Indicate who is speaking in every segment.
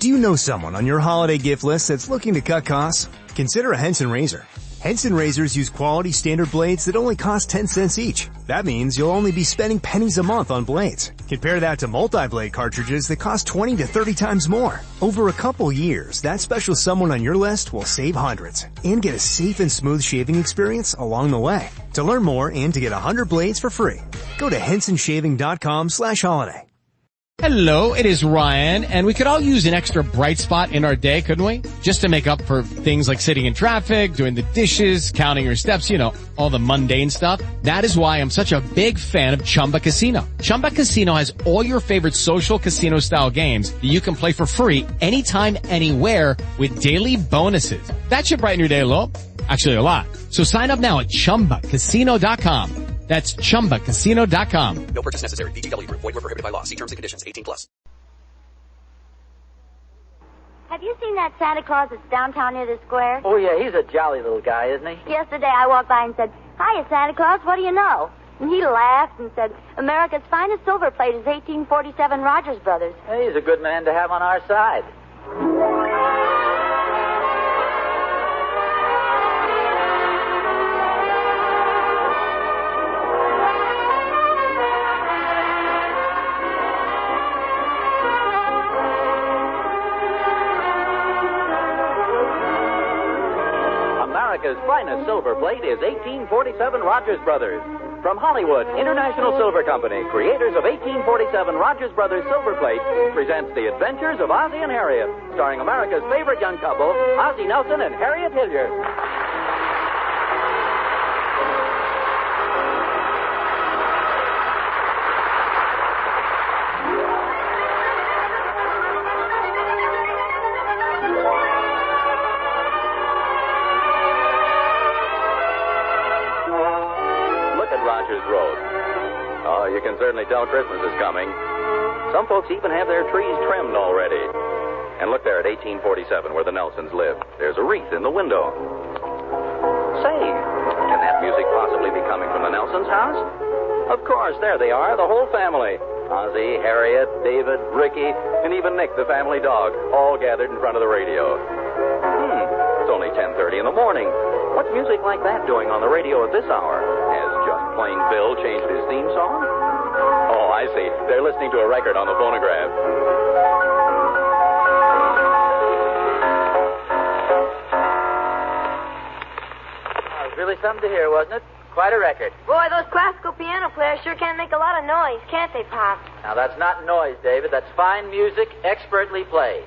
Speaker 1: Do you know someone on your holiday gift list that's looking to cut costs? Consider a Henson razor. Henson razors use quality standard blades that only cost 10 cents each. That means you'll only be spending pennies a month on blades. Compare that to multi-blade cartridges that cost 20 to 30 times more. Over a couple years, that special someone on your list will save hundreds and get a safe and smooth shaving experience along the way. To learn more and to get 100 blades for free, go to hensonshaving.com/holiday.
Speaker 2: Hello, it is Ryan, and we could all use an extra bright spot in our day, couldn't we? Just to make up for things like sitting in traffic, doing the dishes, counting your steps, you know, all the mundane stuff. That is why I'm such a big fan of Chumba Casino. Chumba Casino has all your favorite social casino-style games that you can play for free anytime, anywhere with daily bonuses. That should brighten your day a little. Actually, a lot. So sign up now at ChumbaCasino.com. That's ChumbaCasino.com.
Speaker 3: No purchase necessary. VGW Group. Void where prohibited by law. See terms and conditions. 18+.
Speaker 4: Have you seen that Santa Claus that's downtown near the square?
Speaker 5: Oh, yeah, he's a jolly little guy, isn't he?
Speaker 4: Yesterday I walked by and said, "Hiya, Santa Claus, what do you know?" And he laughed and said, "America's finest silver plate is 1847 Rogers Brothers."
Speaker 5: Hey, he's a good man to have on our side.
Speaker 6: America's finest silver plate is 1847 Rogers Brothers. From Hollywood, International Silver Company, creators of 1847 Rogers Brothers Silver Plate, presents The Adventures of Ozzie and Harriet, starring America's favorite young couple, Ozzie Nelson and Harriet Hilliard. You can certainly tell Christmas is coming. Some folks even have their trees trimmed already. And look there at 1847, where the Nelsons live. There's a wreath in the window. Say, can that music possibly be coming from the Nelsons' house? Of course, there they are, the whole family. Ozzie, Harriet, David, Ricky, and even Nick, the family dog, all gathered in front of the radio. It's only 10:30 in the morning. What's music like that doing on the radio at this hour? Has Just Plain Bill changed his theme song? Oh, I see. They're listening to a record on the phonograph.
Speaker 5: That was really something to hear, wasn't it? Quite a record.
Speaker 4: Boy, those classical piano players sure can make a lot of noise, can't they, Pop?
Speaker 5: Now, that's not noise, David. That's fine music, expertly played.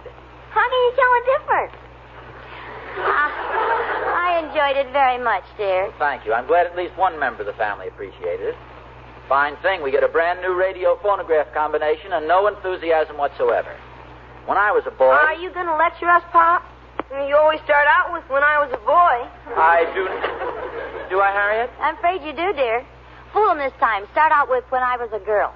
Speaker 4: How can you tell a difference? I enjoyed it very much, dear.
Speaker 5: Well, thank you. I'm glad at least one member of the family appreciated it. Fine thing. We get a brand new radio phonograph combination and no enthusiasm whatsoever. When I was a boy...
Speaker 4: Are you going to lecture us, Pop? You always start out with "when I was a boy."
Speaker 5: I do... Do I, Harriet?
Speaker 4: I'm afraid you do, dear. Fool 'em this time. Start out with "when I was a girl."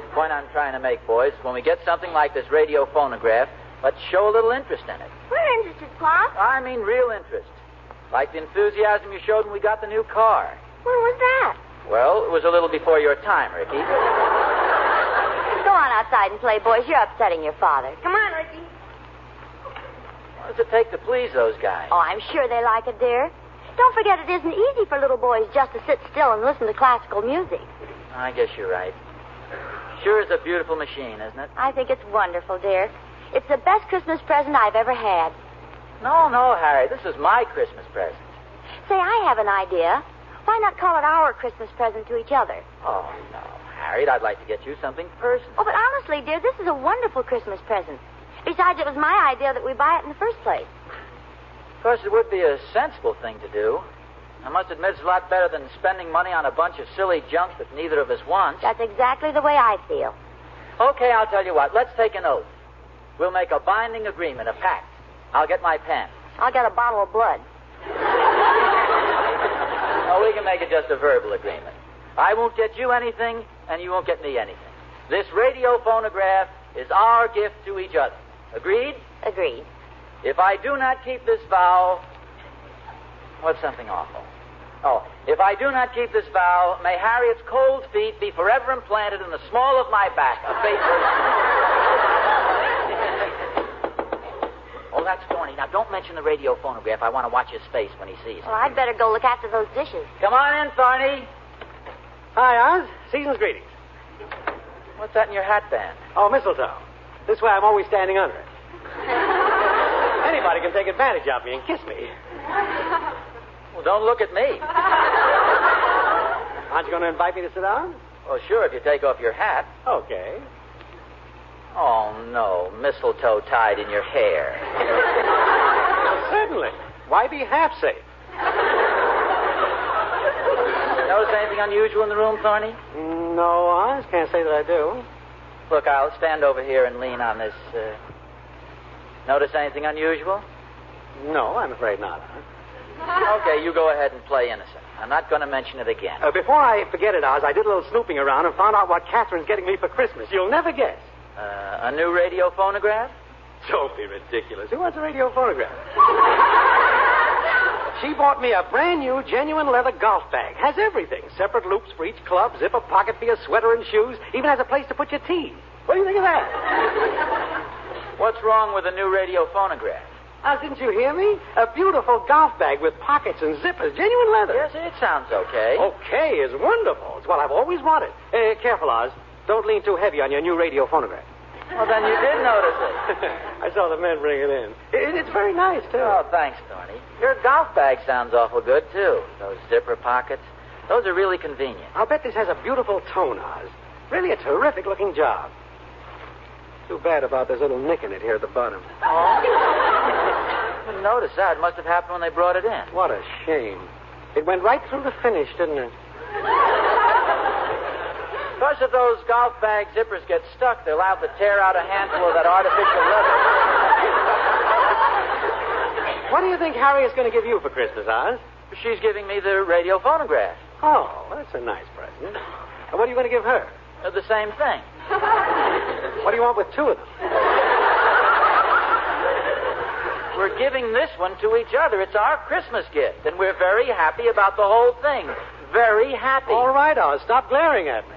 Speaker 5: The point I'm trying to make, boys, when we get something like this radio phonograph, let's show a little interest in it.
Speaker 4: We're interested, Pop.
Speaker 5: I mean real interest. Like the enthusiasm you showed when we got the new car.
Speaker 4: When was that?
Speaker 5: Well, it was a little before your time, Ricky.
Speaker 4: Go on outside and play, boys. You're upsetting your father. Come on, Ricky.
Speaker 5: What does it take to please those guys?
Speaker 4: Oh, I'm sure they like it, dear. Don't forget it isn't easy for little boys just to sit still and listen to classical music.
Speaker 5: I guess you're right. Sure is a beautiful machine, isn't it?
Speaker 4: I think it's wonderful, dear. It's the best Christmas present I've ever had.
Speaker 5: No, Harry. This is my Christmas present.
Speaker 4: Say, I have an idea. Why not call it our Christmas present to each other?
Speaker 5: Oh, no, Harriet. I'd like to get you something personal.
Speaker 4: Oh, but honestly, dear, this is a wonderful Christmas present. Besides, it was my idea that we buy it in the first place.
Speaker 5: Of course, it would be a sensible thing to do. I must admit it's a lot better than spending money on a bunch of silly junk that neither of us wants.
Speaker 4: That's exactly the way I feel.
Speaker 5: Okay, I'll tell you what. Let's take an oath. We'll make a binding agreement, a pact. I'll get my pen.
Speaker 4: I'll get a bottle of blood.
Speaker 5: Oh, we can make it just a verbal agreement. I won't get you anything, and you won't get me anything. This radio phonograph is our gift to each other. Agreed?
Speaker 4: Agreed.
Speaker 5: If I do not keep this vow... What's something awful? Oh, if I do not keep this vow, may Harriet's cold feet be forever implanted in the small of my back, a faithful... mention the radio phonograph. I want to watch his face when he sees it.
Speaker 4: Well, I'd better go look after those dishes.
Speaker 5: Come on in, Thorny.
Speaker 7: Hi, Oz. Season's greetings.
Speaker 5: What's that in your hat band?
Speaker 7: Oh, mistletoe. This way I'm always standing under it. Anybody can take advantage of me and kiss me.
Speaker 5: Well, don't look at me.
Speaker 7: Aren't you going to invite me to sit down?
Speaker 5: Well, sure, if you take off your hat.
Speaker 7: Okay.
Speaker 5: Oh, no. Mistletoe tied in your hair.
Speaker 7: Certainly. Why be half safe?
Speaker 5: Notice anything unusual in the room, Thorny?
Speaker 7: No, Oz. Can't say that I do.
Speaker 5: Look, I'll stand over here and lean on this. Notice anything unusual?
Speaker 7: No, I'm afraid not.
Speaker 5: Okay, you go ahead and play innocent. I'm not going to mention it again.
Speaker 7: Before I forget it, Oz, I did a little snooping around and found out what Catherine's getting me for Christmas. You'll never guess.
Speaker 5: A new radio phonograph?
Speaker 7: Don't be ridiculous. Who wants a radio phonograph? She bought me a brand new, genuine leather golf bag. Has everything. Separate loops for each club, zipper pocket for your sweater and shoes. Even has a place to put your tea. What do you think of that?
Speaker 5: What's wrong with a new radio phonograph?
Speaker 7: Didn't you hear me? A beautiful golf bag with pockets and zippers. Genuine leather.
Speaker 5: Yes, it sounds okay.
Speaker 7: Okay is wonderful. It's what I've always wanted. Careful, Oz. Don't lean too heavy on your new radio phonograph.
Speaker 5: Well, then you did notice it.
Speaker 7: I saw the men bring it in. It's very nice, too.
Speaker 5: Oh, thanks, Thorny. Your golf bag sounds awful good, too. Those zipper pockets. Those are really convenient.
Speaker 7: I'll bet this has a beautiful tone, Oz. Really a terrific-looking job. Too bad about this little nick in it here at the bottom.
Speaker 5: Oh? Didn't notice that. It must have happened when they brought it in.
Speaker 7: What a shame. It went right through the finish, didn't it?
Speaker 5: Because if those golf bag zippers get stuck, they're liable to tear out a handful of that artificial leather.
Speaker 7: What do you think Harriet's going to give you for Christmas, Oz?
Speaker 5: She's giving me the radio phonograph.
Speaker 7: Oh, that's a nice present. And what are you going to give her?
Speaker 5: The same thing.
Speaker 7: What do you want with two of them?
Speaker 5: We're giving this one to each other. It's our Christmas gift, and we're very happy about the whole thing. Very happy.
Speaker 7: All right, Oz. Stop glaring at me.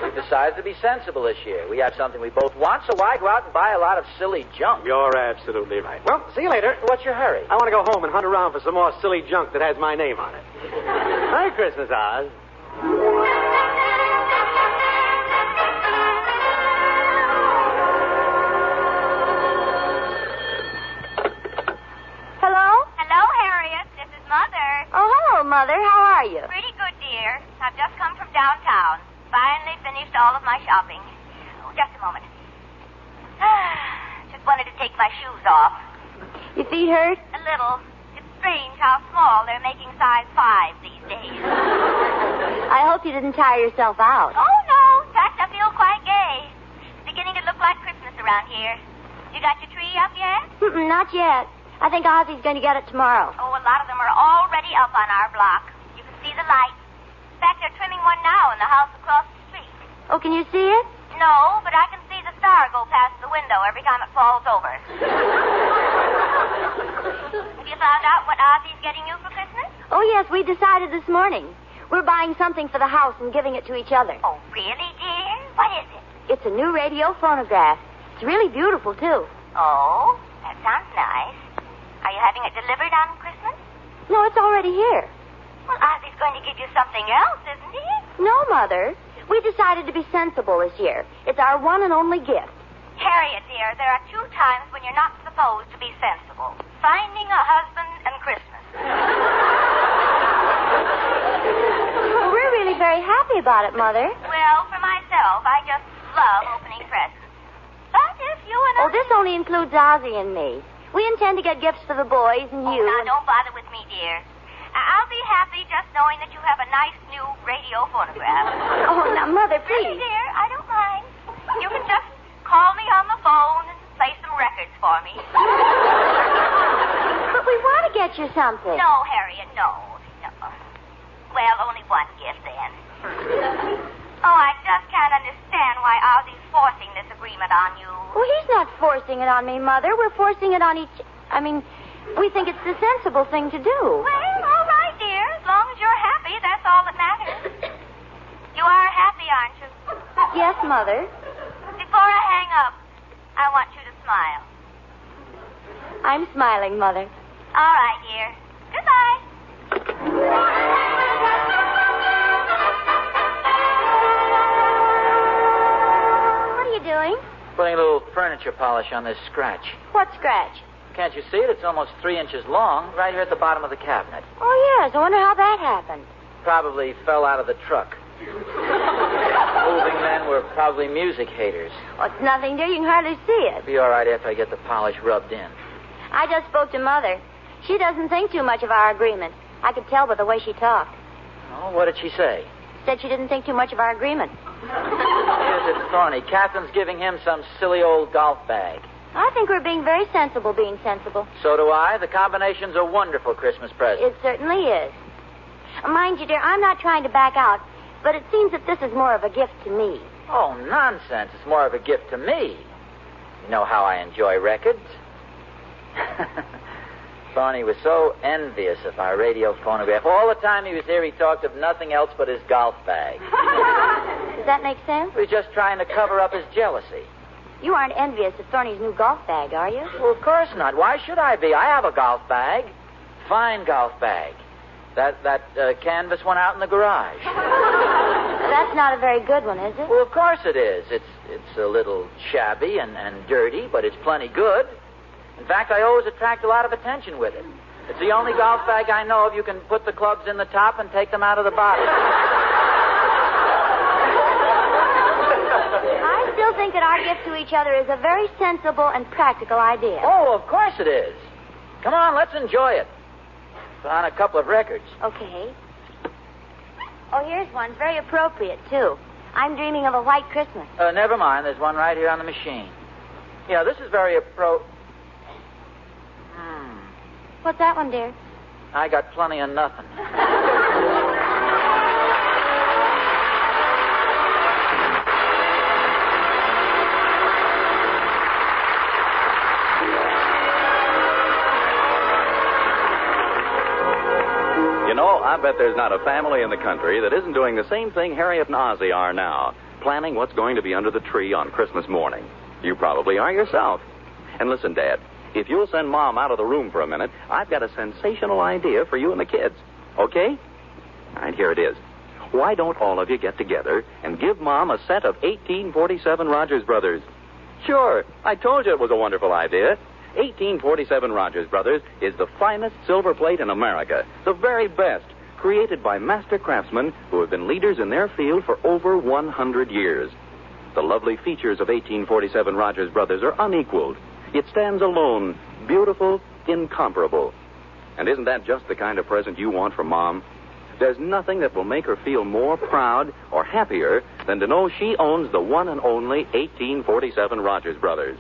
Speaker 5: We decided to be sensible this year. We have something we both want, so why go out and buy a lot of silly junk?
Speaker 7: You're absolutely right. Well, see you later.
Speaker 5: What's your hurry?
Speaker 7: I want to go home and hunt around for some more silly junk that has my name on it. Merry Christmas, Oz.
Speaker 4: Hello?
Speaker 8: Hello, Harriet. This is Mother.
Speaker 4: Oh, hello, Mother. How are you?
Speaker 8: Pretty good, dear. I've just come from downtown. Finally finished all of my shopping. Oh, just a moment. Just wanted to take my shoes off.
Speaker 4: Your feet hurt?
Speaker 8: A little. It's strange how small they're making size 5 these days.
Speaker 4: I hope you didn't tire yourself out.
Speaker 8: Oh, no. In fact, I feel quite gay. It's beginning to look like Christmas around here. You got your tree up yet?
Speaker 4: Not yet. I think Ozzie's going to get it tomorrow.
Speaker 8: Oh, a lot of them are already up on our block. You can see the lights. In fact, they're trimming one now in the house across the street.
Speaker 4: Oh, can you see it?
Speaker 8: No, but I can see the star go past the window every time it falls over. Have you found out what Ozzie's getting you for Christmas?
Speaker 4: Oh, yes, we decided this morning. We're buying something for the house and giving it to each other.
Speaker 8: Oh, really, dear? What is it?
Speaker 4: It's a new radio phonograph. It's really beautiful, too.
Speaker 8: Oh, that sounds nice. Are you having it delivered on Christmas?
Speaker 4: No, it's already here.
Speaker 8: Well, Ozzie's going to give you something else, isn't he?
Speaker 4: No, Mother. We decided to be sensible this year. It's our one and only gift.
Speaker 8: Harriet, dear, there are 2 times when you're not supposed to be sensible. Finding a husband and Christmas.
Speaker 4: Well, we're really very happy about it, Mother.
Speaker 8: Well, for myself, I just love opening presents. But if you and I...
Speaker 4: Oh, this only includes Ozzie and me. We intend to get gifts for the boys and you.
Speaker 8: Oh, now, don't bother with me, dear. I'll be happy just knowing that you have a nice new radio phonograph.
Speaker 4: Oh, now, Mother, please.
Speaker 8: Really, dear, I don't mind. You can just call me on the phone and play some records for me.
Speaker 4: But we want to get you something.
Speaker 8: No, Harriet, no. Well, only one gift, then. Oh, I just can't understand why Ozzie's forcing this agreement on you.
Speaker 4: Well, he's not forcing it on me, Mother. We're forcing it on each... we think it's the sensible thing to do.
Speaker 8: Well, all right, dear. As long as you're happy, that's all that matters. You are happy, aren't you?
Speaker 4: Yes, Mother.
Speaker 8: Before I hang up, I want you to smile.
Speaker 4: I'm smiling, Mother.
Speaker 8: All right, dear. Goodbye.
Speaker 4: What are you doing?
Speaker 5: Putting a little furniture polish on this scratch.
Speaker 4: What scratch?
Speaker 5: Can't you see it? It's almost 3 inches long, right here at the bottom of the cabinet.
Speaker 4: Oh, yes. I wonder how that happened.
Speaker 5: Probably fell out of the truck. Moving men were probably music haters.
Speaker 4: Oh, it's nothing, dear. You can hardly see it.
Speaker 5: Be all right after I get the polish rubbed in.
Speaker 4: I just spoke to Mother. She doesn't think too much of our agreement. I could tell by the way she talked.
Speaker 5: Oh, what did she say?
Speaker 4: Said she didn't think too much of our agreement.
Speaker 5: Here's it, Thorny. Catherine's giving him some silly old golf bag.
Speaker 4: I think we're being very sensible being sensible.
Speaker 5: So do I. The combination's a wonderful Christmas present.
Speaker 4: It certainly is. Mind you, dear, I'm not trying to back out, but it seems that this is more of a gift to me.
Speaker 5: Oh, nonsense. It's more of a gift to me. You know how I enjoy records. Thorny was so envious of our radio phonograph. All the time he was here, he talked of nothing else but his golf bag.
Speaker 4: Does that make sense?
Speaker 5: He was just trying to cover up his jealousy.
Speaker 4: You aren't envious of Thorny's new golf bag, are you?
Speaker 5: Well, of course not. Why should I be? I have a golf bag. Fine golf bag. That canvas one out in the garage.
Speaker 4: That's not a very good one, is it?
Speaker 5: Well, of course it is. It's a little shabby and dirty, but it's plenty good. In fact, I always attract a lot of attention with it. It's the only golf bag I know of you can put the clubs in the top and take them out of the bottom.
Speaker 4: I still think that our gift to each other is a very sensible and practical idea.
Speaker 5: Oh, of course it is. Come on, let's enjoy it. Put on a couple of records.
Speaker 4: Okay. Oh, here's one. Very appropriate, too. I'm dreaming of a white Christmas.
Speaker 5: Never mind. There's one right here on the machine. Yeah, this is very
Speaker 4: What's that one, dear?
Speaker 5: I got plenty of nothing.
Speaker 6: You know, I bet there's not a family in the country that isn't doing the same thing Harriet and Ozzie are now, planning what's going to be under the tree on Christmas morning. You probably are yourself. And listen, Dad, if you'll send Mom out of the room for a minute, I've got a sensational idea for you and the kids. Okay? All right, here it is. Why don't all of you get together and give Mom a set of 1847 Rogers Brothers? Sure, I told you it was a wonderful idea. 1847 Rogers Brothers is the finest silver plate in America, the very best, created by master craftsmen who have been leaders in their field for over 100 years. The lovely features of 1847 Rogers Brothers are unequaled. It stands alone, beautiful, incomparable. And isn't that just the kind of present you want from Mom? There's nothing that will make her feel more proud or happier than to know she owns the one and only 1847 Rogers Brothers.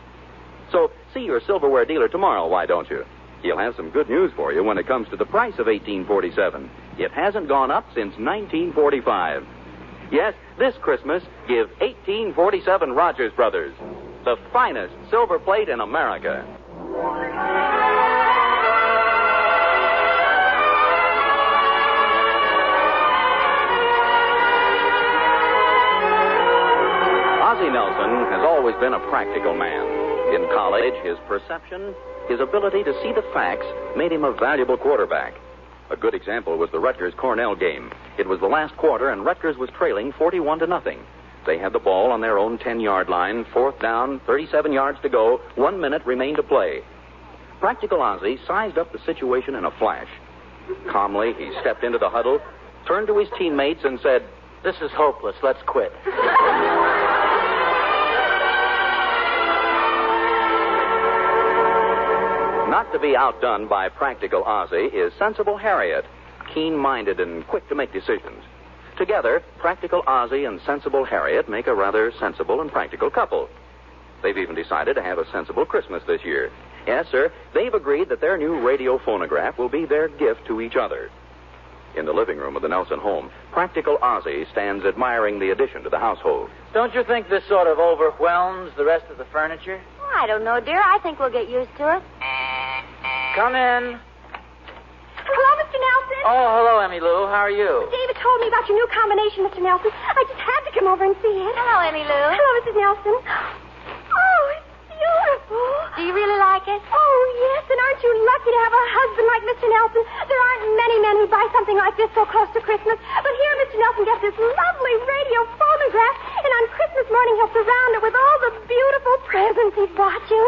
Speaker 6: So see your silverware dealer tomorrow, why don't you? He'll have some good news for you when it comes to the price of 1847. It hasn't gone up since 1945. Yes, this Christmas, give 1847 Rogers Brothers the finest silver plate in America. Ozzie Nelson has always been a practical man. In college, his perception, his ability to see the facts made him a valuable quarterback. A good example was the Rutgers-Cornell game. It was the last quarter, and Rutgers was trailing 41-0. They had the ball on their own 10-yard line, 4th down, 37 yards to go, 1 minute remained to play. Practical Ozzie sized up the situation in a flash. Calmly, he stepped into the huddle, turned to his teammates, and said,
Speaker 5: "This is hopeless. Let's quit."
Speaker 6: Not to be outdone by practical Ozzie is sensible Harriet, keen-minded and quick to make decisions. Together, practical Ozzie and sensible Harriet make a rather sensible and practical couple. They've even decided to have a sensible Christmas this year. Yes, sir, they've agreed that their new radio phonograph will be their gift to each other. In the living room of the Nelson home, practical Ozzie stands admiring the addition to the household.
Speaker 5: Don't you think this sort of overwhelms the rest of the furniture?
Speaker 4: I don't know, dear. I think we'll get used to it.
Speaker 5: Come in.
Speaker 9: Hello, Mr. Nelson.
Speaker 5: Oh, hello, Emmy Lou. How are you?
Speaker 9: David told me about your new combination, Mr. Nelson. I just had to come over and see it.
Speaker 4: Hello, Emmy Lou.
Speaker 9: Hello, Mrs. Nelson. Oh, it's beautiful.
Speaker 4: Do you really like it?
Speaker 9: Yes. Oh, yes, and aren't you lucky to have a husband like Mr. Nelson? There aren't many men who buy something like this so close to Christmas. But here Mr. Nelson gets this lovely radio phonograph, and on Christmas morning he'll surround it with all the beautiful presents he bought you.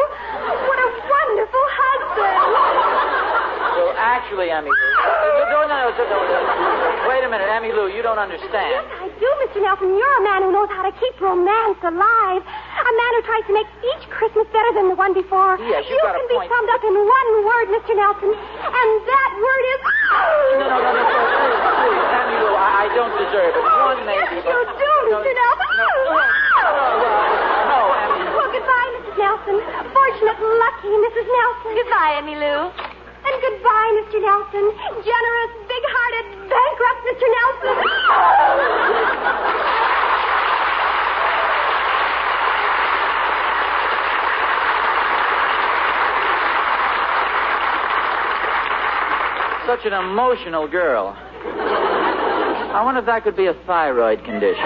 Speaker 9: What a wonderful husband.
Speaker 5: Well, actually, Emmy Lou... No. Wait a minute, Emmy Lou, you don't understand.
Speaker 9: Yes, I do, Mr. Nelson. You're a man who knows how to keep romance alive. A man who tries to make each Christmas better than the one before.
Speaker 5: Yes, you've got a point.
Speaker 9: You can be summed up in one word, Mr. Nelson, and that word is...
Speaker 5: No, please, Emmy Lou, I don't deserve it. One maybe,
Speaker 9: yes, you do, Mr. Nelson.
Speaker 5: No, Emmy Lou.
Speaker 9: Well, goodbye, Mrs. Nelson. Fortunate, lucky Mrs. Nelson.
Speaker 4: Goodbye, Emmy Lou.
Speaker 9: And goodbye, Mr. Nelson. Generous, big-hearted, bankrupt Mr. Nelson.
Speaker 5: Such an emotional girl. I wonder if that could be a thyroid condition.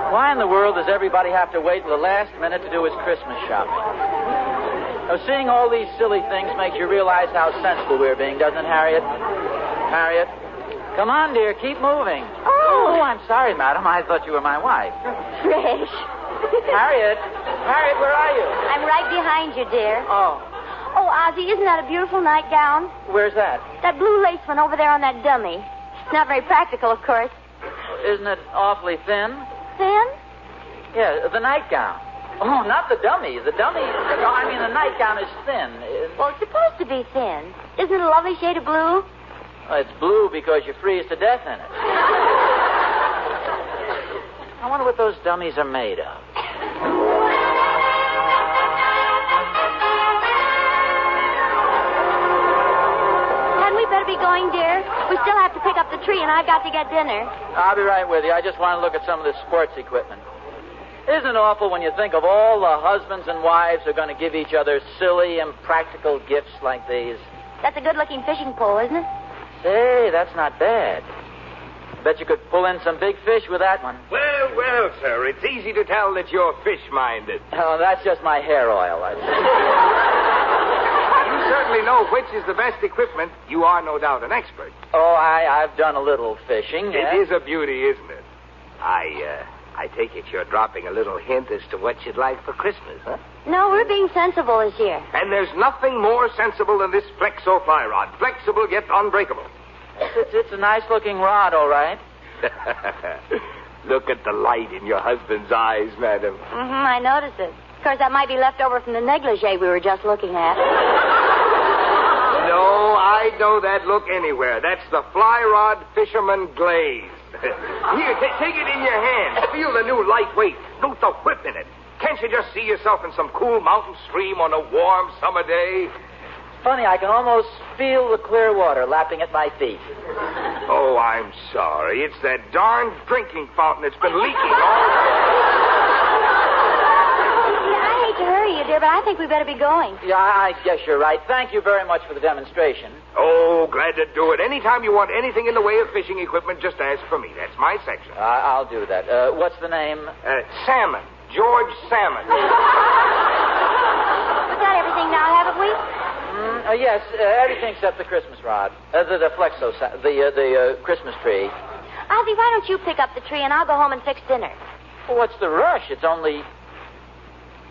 Speaker 5: Why in the world does everybody have to wait till the last minute to do his Christmas shopping? Now, seeing all these silly things makes you realize how sensible we're being, doesn't it, Harriet? Harriet? Come on, dear, keep moving. Oh, I'm sorry, madam. I thought you were my wife.
Speaker 4: Fresh.
Speaker 5: Harriet, where are you?
Speaker 4: I'm right behind you, dear.
Speaker 5: Oh.
Speaker 4: Oh, Ozzie, isn't that a beautiful nightgown?
Speaker 5: Where's that?
Speaker 4: That blue lace one over there on that dummy. It's not very practical, of course.
Speaker 5: Isn't it awfully thin?
Speaker 4: Thin?
Speaker 5: Yeah, the nightgown. Oh, not the dummy. The dummy... No, I mean, the nightgown is thin.
Speaker 4: Well, it's supposed to be thin. Isn't it a lovely shade of blue?
Speaker 5: Well, it's blue because you freeze to death in it. I wonder what those dummies are made of.
Speaker 4: Hadn't we better be going, dear? We still have to pick up the tree, and I've got to get dinner.
Speaker 5: I'll be right with you. I just want to look at some of this sports equipment. Isn't it awful when you think of all the husbands and wives who are going to give each other silly, impractical gifts like these?
Speaker 4: That's a good-looking fishing pole, isn't it?
Speaker 5: Say, that's not bad. Bet you could pull in some big fish with that one.
Speaker 10: Well, sir, it's easy to tell that you're fish-minded.
Speaker 5: Oh, that's just my hair oil.
Speaker 10: You certainly know which is the best equipment. You are no doubt an expert.
Speaker 5: Oh, I've done a little fishing.
Speaker 10: It is a beauty, isn't it? I take it you're dropping a little hint as to what you'd like for Christmas, huh?
Speaker 4: No, we're being sensible this year.
Speaker 10: And there's nothing more sensible than this Flexo fly rod. Flexible yet unbreakable.
Speaker 5: It's a nice-looking rod, all right.
Speaker 10: Look at the light in your husband's eyes, madam.
Speaker 4: I noticed it. Of course, that might be left over from the negligee we were just looking at.
Speaker 10: No, I know that look anywhere. That's the fly rod fisherman glaze. Here, take it in your hand. Feel the new lightweight. Note the whip in it. Can't you just see yourself in some cool mountain stream on a warm summer day?
Speaker 5: Funny, I can almost feel the clear water lapping at my feet.
Speaker 10: Oh, I'm sorry. It's that darn drinking fountain that's been leaking all day.
Speaker 4: I hate to hurry you, dear, but I think we better be going.
Speaker 5: Yeah, I guess you're right. Thank you very much for the demonstration.
Speaker 10: Oh, glad to do it. Anytime you want anything in the way of fishing equipment, just ask for me. That's my section.
Speaker 5: I'll do that. What's the name?
Speaker 10: Salmon. George Salmon.
Speaker 4: We've got everything now, haven't we?
Speaker 5: Yes, everything except the Christmas rod. The Flexo, the Christmas tree.
Speaker 4: Ozzie, why don't you pick up the tree and I'll go home and fix dinner?
Speaker 5: Well, what's the rush? It's only...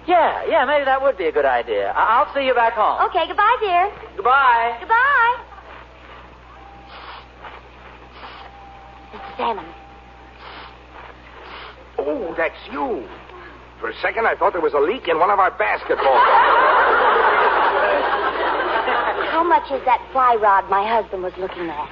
Speaker 5: Yeah, maybe that would be a good idea. I'll see you back home.
Speaker 4: Okay, goodbye, dear.
Speaker 5: Goodbye.
Speaker 4: Goodbye. It's Salmon.
Speaker 10: Oh, that's you. For a second, I thought there was a leak in one of our basketballs.
Speaker 4: How much is that fly rod my husband was looking at?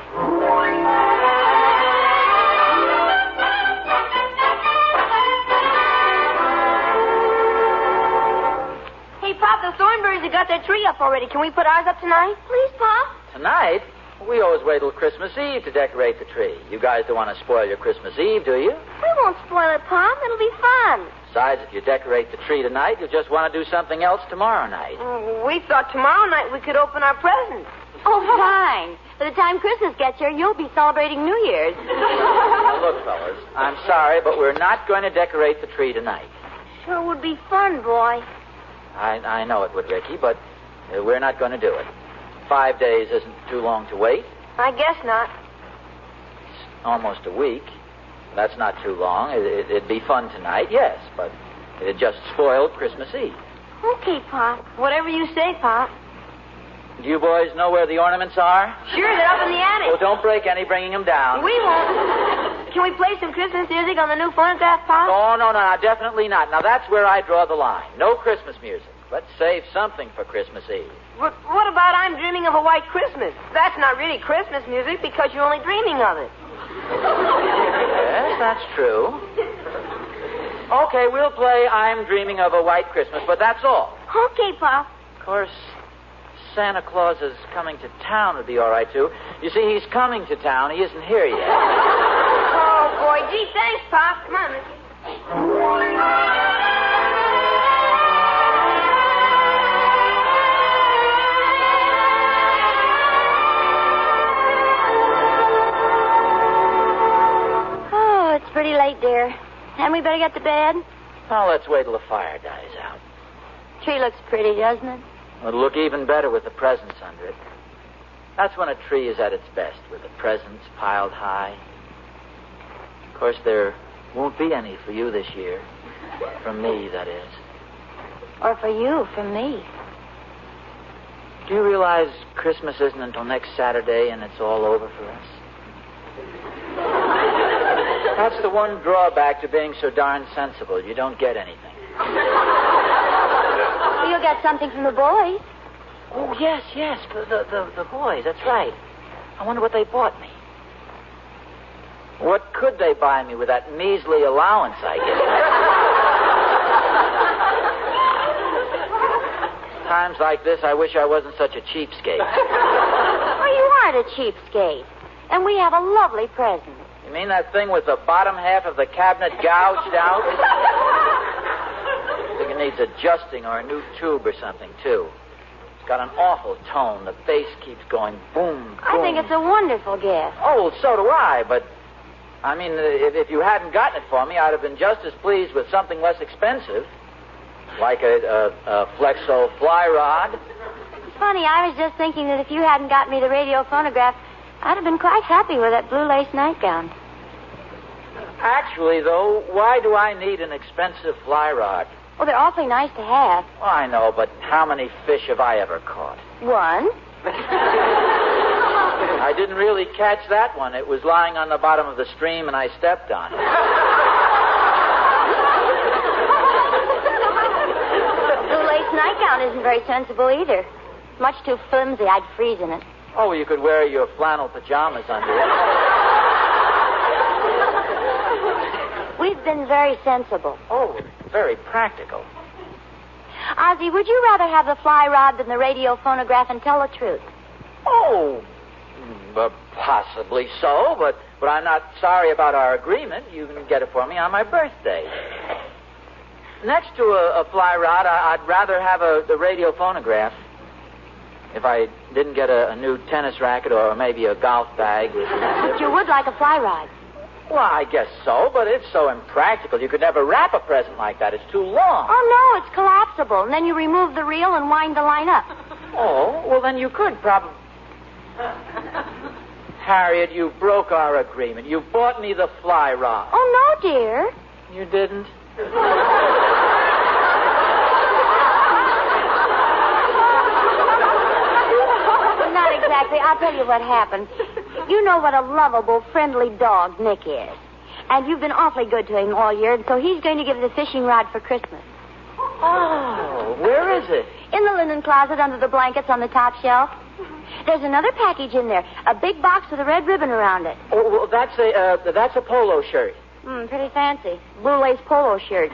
Speaker 4: Hey, Pop, the Thornberrys have got their tree up already. Can we put ours up tonight? Please, Pop.
Speaker 5: Tonight? We always wait till Christmas Eve to decorate the tree. You guys don't want to spoil your Christmas Eve, do you?
Speaker 9: We won't spoil it, Pop. It'll be fun.
Speaker 5: Besides, if you decorate the tree tonight, you'll just want to do something else tomorrow night.
Speaker 11: We thought tomorrow night we could open our presents.
Speaker 4: Oh, fine. By the time Christmas gets here, you'll be celebrating New Year's.
Speaker 5: Now, look, fellas, I'm sorry, but we're not going to decorate the tree tonight.
Speaker 4: Sure would be fun, boy.
Speaker 5: I know it would, Ricky, but we're not going to do it. 5 days isn't too long to wait.
Speaker 11: I guess not.
Speaker 5: It's almost a week. That's not too long. It'd be fun tonight, yes, but it'd just spoil Christmas Eve.
Speaker 4: Okay, Pop.
Speaker 11: Whatever you say, Pop.
Speaker 5: Do you boys know where the ornaments are?
Speaker 11: Sure, they're up in the attic.
Speaker 5: Well, don't break any bringing them down.
Speaker 11: We won't. Can we play some Christmas music on the new phonograph, Pop?
Speaker 5: Oh, no, definitely not. Now, that's where I draw the line. No Christmas music. Let's save something for Christmas Eve.
Speaker 11: But what about I'm Dreaming of a White Christmas? That's not really Christmas music because you're only dreaming of it.
Speaker 5: Yes, that's true. Okay, we'll play I'm Dreaming of a White Christmas, but that's all.
Speaker 4: Okay, Pop.
Speaker 5: Of course, Santa Claus is coming to town would be all right, too. You see, he's coming to town. He isn't here yet.
Speaker 11: Oh, boy. Gee, thanks, Pop. Come on, Mickey.
Speaker 4: Oh, it's pretty late, dear. Hadn't we better get to bed?
Speaker 5: Oh, let's wait till the fire dies out.
Speaker 4: Tree looks pretty, doesn't it?
Speaker 5: It'll look even better with the presents under it. That's when a tree is at its best, with the presents piled high. Of course, there won't be any for you this year. From me, that is.
Speaker 4: Or for you, from me.
Speaker 5: Do you realize Christmas isn't until next Saturday and it's all over for us? That's the one drawback to being so darn sensible. You don't get anything.
Speaker 4: You'll get something from the boys.
Speaker 5: Oh, yes. The boys, that's right. I wonder what they bought me. What could they buy me with that measly allowance I get? Times like this, I wish I wasn't such a cheapskate.
Speaker 4: Oh, you aren't a cheapskate. And we have a lovely present.
Speaker 5: You mean that thing with the bottom half of the cabinet gouged out? I think it needs adjusting or a new tube or something, too. It's got an awful tone. The bass keeps going boom, boom.
Speaker 4: I think it's a wonderful gift.
Speaker 5: Oh, well, so do I, but... I mean, if you hadn't gotten it for me, I'd have been just as pleased with something less expensive. Like a Flexo fly rod.
Speaker 4: Funny, I was just thinking that if you hadn't got me the radio phonograph, I'd have been quite happy with that blue lace nightgown.
Speaker 5: Actually, though, why do I need an expensive fly rod?
Speaker 4: Well, they're awfully nice to have.
Speaker 5: Oh, I know, but how many fish have I ever caught?
Speaker 4: One.
Speaker 5: I didn't really catch that one. It was lying on the bottom of the stream, and I stepped on it.
Speaker 4: Blue lace nightgown isn't very sensible either. Much too flimsy. I'd freeze in it.
Speaker 5: Oh, well, you could wear your flannel pajamas under it.
Speaker 4: We've been very sensible.
Speaker 5: Oh, very practical.
Speaker 4: Ozzie, would you rather have the fly rod than the radio phonograph, and tell the truth?
Speaker 5: Oh, possibly so, but I'm not sorry about our agreement. You can get it for me on my birthday. Next to a fly rod, I'd rather have the radio phonograph. If I didn't get a new tennis racket or maybe a golf bag.
Speaker 4: But you would like a fly rod.
Speaker 5: Well, I guess so, but it's so impractical. You could never wrap a present like that. It's too long.
Speaker 4: Oh, no, it's collapsible. And then you remove the reel and wind the line up.
Speaker 5: Oh, well, then you could probably... Harriet, you broke our agreement. You bought me the fly rod.
Speaker 4: Oh, no, dear.
Speaker 5: You didn't?
Speaker 4: Not exactly. I'll tell you what happened. You know what a lovable, friendly dog Nick is. And you've been awfully good to him all year, and so he's going to give the fishing rod for Christmas.
Speaker 5: Oh, where is it?
Speaker 4: In the linen closet under the blankets on the top shelf. There's another package in there, a big box with a red ribbon around it.
Speaker 5: Oh, well, that's a polo shirt.
Speaker 4: Pretty fancy. Blue lace polo shirt.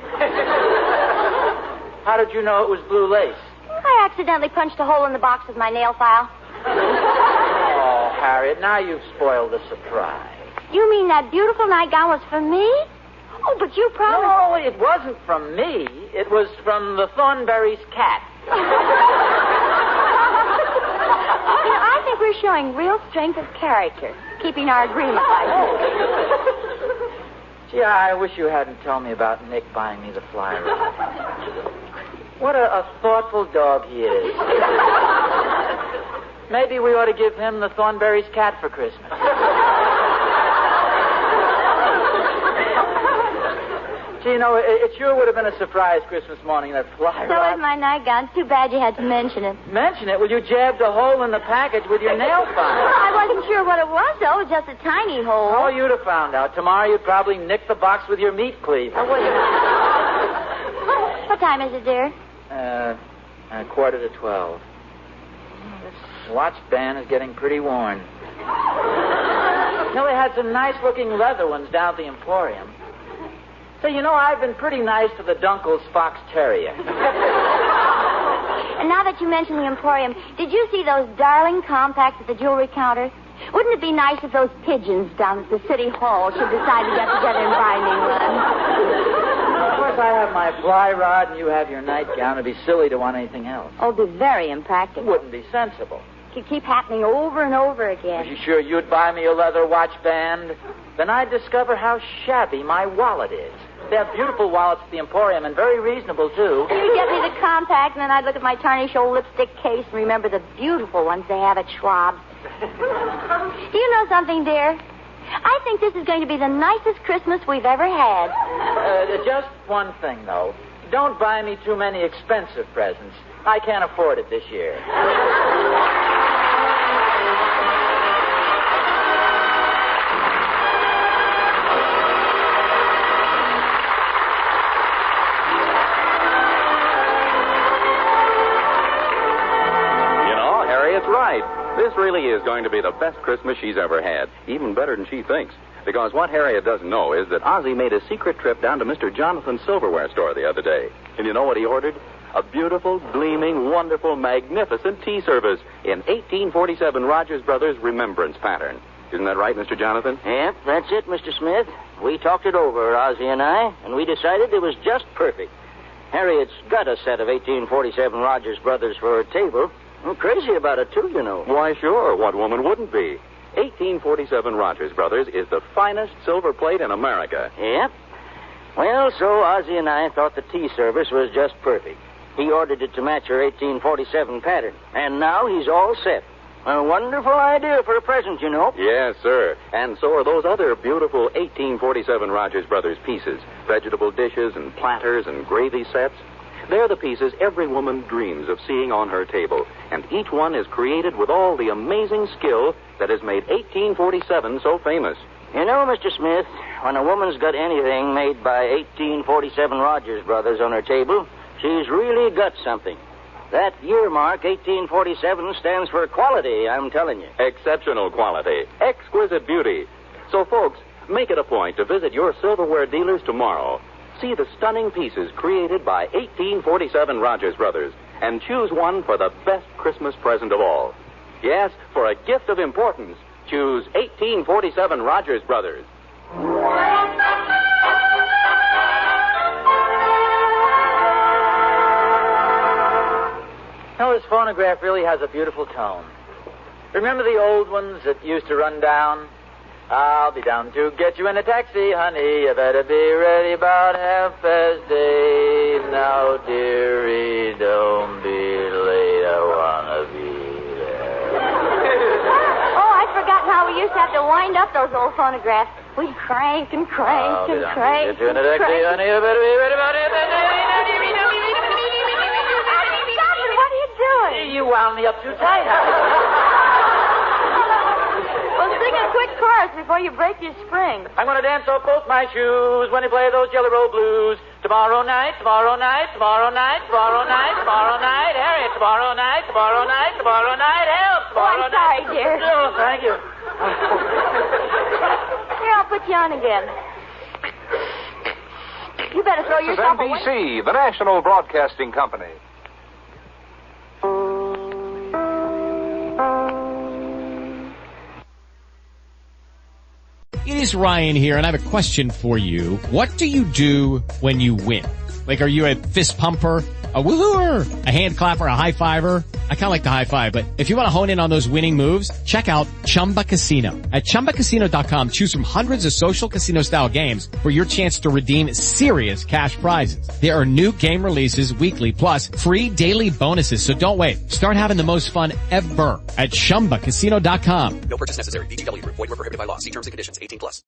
Speaker 5: How did you know it was blue lace?
Speaker 4: I accidentally punched a hole in the box with my nail file.
Speaker 5: Oh, Harriet, now you've spoiled the surprise.
Speaker 4: You mean that beautiful nightgown was for me? Oh, but you promised...
Speaker 5: No, it wasn't from me. It was from the Thornberry's cat.
Speaker 4: I think we're showing real strength of character, keeping our agreement like this.
Speaker 5: Gee, I wish you hadn't told me about Nick buying me the fly rod. What a thoughtful dog he is. Maybe we ought to give him the Thornberry's cat for Christmas. Gee, it sure would have been a surprise Christmas morning, that fly
Speaker 4: So
Speaker 5: rod.
Speaker 4: is my nightgown. It's too bad you had to mention it.
Speaker 5: Mention it? Well, you jabbed a hole in the package with your nail file.
Speaker 4: I wasn't sure what it was, though. It was just a tiny hole.
Speaker 5: Oh, you'd have found out. Tomorrow you'd probably nick the box with your meat cleaver.
Speaker 4: What time is it, dear?
Speaker 5: 11:45. This watch band is getting pretty worn. They had some nice-looking leather ones down at the Emporium. Say, I've been pretty nice to the Dunkel's Fox Terrier.
Speaker 4: And now that you mention the Emporium, did you see those darling compacts at the jewelry counter? Wouldn't it be nice if those pigeons down at the city hall should decide to get together and buy me one?
Speaker 5: Of course, I have my fly rod and you have your nightgown. It'd be silly to want anything else.
Speaker 4: Oh, it'd be very impractical.
Speaker 5: It wouldn't be sensible.
Speaker 4: It could keep happening over and over again.
Speaker 5: Are you sure you'd buy me a leather watch band? Then I'd discover how shabby my wallet is. They have beautiful wallets at the Emporium, and very reasonable, too.
Speaker 4: You'd get me the compact, and then I'd look at my tarnished old lipstick case and remember the beautiful ones they have at Schwab's. Do you know something, dear? I think this is going to be the nicest Christmas we've ever had.
Speaker 5: Just one thing, though. Don't buy me too many expensive presents. I can't afford it this year.
Speaker 6: Harriet's right. This really is going to be the best Christmas she's ever had. Even better than she thinks. Because what Harriet doesn't know is that Ozzie made a secret trip down to Mr. Jonathan's silverware store the other day. And you know what he ordered? A beautiful, gleaming, wonderful, magnificent tea service in 1847 Rogers Brothers remembrance pattern. Isn't that right, Mr. Jonathan?
Speaker 12: Yep, that's it, Mr. Smith. We talked it over, Ozzie and I, and we decided it was just perfect. Harriet's got a set of 1847 Rogers Brothers for her table. I'm crazy about it, too,
Speaker 6: Why, sure. What woman wouldn't be? 1847 Rogers Brothers is the finest silver plate in America.
Speaker 12: Yep. Well, so Ozzie and I thought the tea service was just perfect. He ordered it to match her 1847 pattern. And now he's all set. A wonderful idea for a present,
Speaker 6: Yes, sir. And so are those other beautiful 1847 Rogers Brothers pieces. Vegetable dishes and platters and gravy sets. They're the pieces every woman dreams of seeing on her table. And each one is created with all the amazing skill that has made 1847 so famous.
Speaker 12: Mr. Smith, when a woman's got anything made by 1847 Rogers Brothers on her table, she's really got something. That year mark, 1847, stands for quality, I'm telling you.
Speaker 6: Exceptional quality. Exquisite beauty. So, folks, make it a point to visit your silverware dealers tomorrow. See the stunning pieces created by 1847 Rogers Brothers and choose one for the best Christmas present of all. Yes, for a gift of importance, choose 1847 Rogers Brothers.
Speaker 5: This phonograph really has a beautiful tone. Remember the old ones that used to run down? I'll be down to get you in a taxi, honey. You better be ready about 8:30. Now, dearie, don't be late. I wanna be there.
Speaker 4: Oh, I'd forgotten how we used to have to wind up those old phonographs. We'd crank and crank and crank.
Speaker 5: Get you in a taxi, honey. You better be ready about 8:30.
Speaker 4: Stop it! What are you doing?
Speaker 5: You wound me up too tight,
Speaker 4: Well, sing a quick chorus before you break your spring.
Speaker 5: I'm going to dance off both my shoes when you play those Jelly Roll Blues. Tomorrow night, tomorrow night, tomorrow night, tomorrow night, tomorrow night, Harriet, tomorrow night, tomorrow night, tomorrow night, help, tomorrow
Speaker 4: I'm sorry, dear.
Speaker 5: Oh, thank you.
Speaker 4: Here, I'll put you on again. You better throw
Speaker 10: This is
Speaker 4: yourself away.
Speaker 10: NBC, the National Broadcasting Company.
Speaker 1: It
Speaker 2: is Ryan here, and I have a question for you. What do you do when you win? Like, are you a fist pumper, a woohooer, a hand clapper, a high fiver? I kind of like the high five, but if you want to hone in on those winning moves, check out Chumba Casino. At ChumbaCasino.com, choose from hundreds of social casino-style games for your chance to redeem serious cash prizes. There are new game releases weekly, plus free daily bonuses. So don't wait. Start having the most fun ever at ChumbaCasino.com.
Speaker 3: No purchase necessary. VGW Group. Void where prohibited by law. See terms and conditions. 18+.